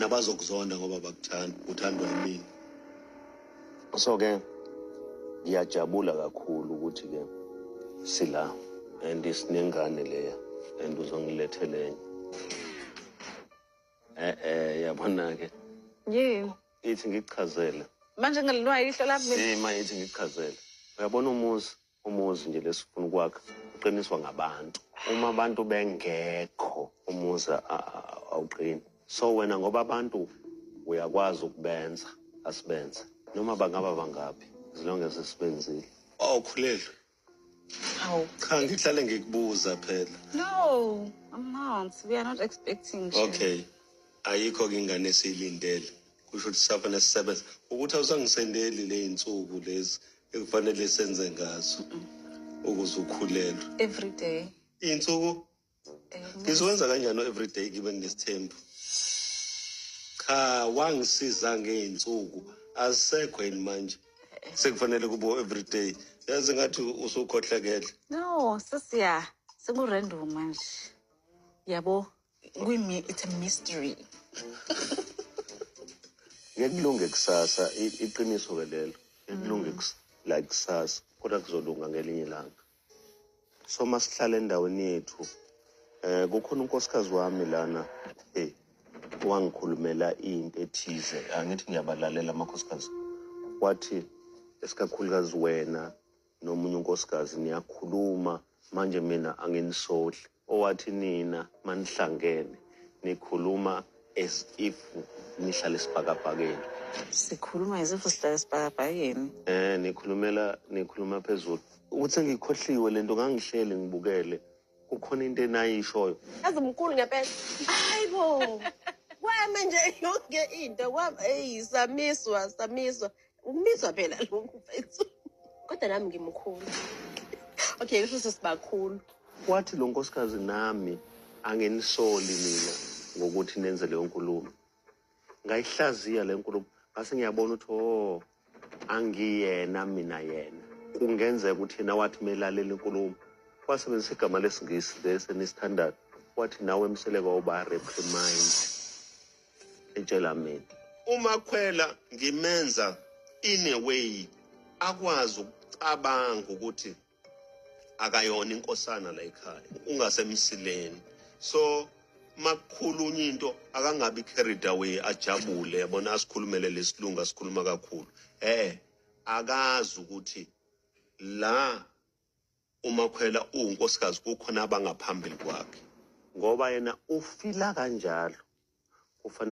wena bazokuzonda ngoba bakuthanda uthandwa yimini. So ke ngiyajabula kakhulu ukuthi ke sila and isinengane leya and uzongilethela enye. Yabona ke. Yini? Ithi ngikuchazele. Manje ngelinwayo ihlo lapha mina. Manje ithi ngikuchazele. Uyabona umuzi nje lesifuna ukwakha uqiniswa ngabantu. Uma abantu bengekho umuzi awuqini. So wena ngoba abantu uyakwazi ukubenza asibenze. Noma bangaba bangapi as long as sibenzile. Awukhulelwe. Hawu. Cha ngihlale ngikubuza phela. No, I'm not. We are not expecting. Okay. Ayikho ke ingane esiyilindele. Kusho ukuthi safana sisebenza ukuthi awusangisendeli le insuku lezi ekufanele senze ngazo ukuze ukhulelwe. Every day. Insuku ngizokwenza kanjani every day ngibe nesithembu. Cha wangisiza ngeinsuku asekho yini manje sekufanele kubo every day yazi ngathi usukhohlekele. No, sisiya seku random manje. Yabo it's a mystery. Ngekulunge kusasa iqiniso ke lelo. Ngekulunge like kusasa kodwa kuzolunga ngelinye ilanga. So masihlala endaweni yethu kukhona unkosikazi wami lana wangikhulumela into ethize angithi ngiyabalalela amakhosikazi wathi esikakhulukazi wena nomunye unkosikazi niyakhuluma manje mina anginisohli owathi nina manihlangene nikhuluma as if nihlala esibhakabhakeni. Sikhuluma as if sihlala esibhakabhakeni. Nikhuluma phezulu ukuthi ngikhohliwe lento ngangihlele ngibukele kukhona into enayishoyo. Yazi mkhulu ngempela. Hayibo. Kwame nje yonke into kwaba samiswa. Umiswa phela lokhu mfethu. Kodwa nami ngimkhulu. Okay, kusho sesibakhulu. Wathi lo nkosikazi nami angenisoli mina ngokuthi nenze leyo nkulumo. Ngayihlaziya le nkulumo ngase ngiyabona ukuthi angiyena mina yena. Kungenzeka ukuthi yena wathi melalela inkulumo. Wasebenzisa igama lesingisi bese nisithandayo. Wathi nawe emseleko uba reprimand. Etshela mina. Uma khwela ngimenza in a way akwazi ukucabanga ukuthi akayona inkosana la ekhaya ungasemsileni. So makukhulunywa into akangabi carried away ajabule yabona asikhulumele lesilunga sikhuluma kakhulu. Akazi ukuthi la uma khwela unkosikazi kukhona abangaphambili kwakhe. Ngoba yena ufila kanjalo.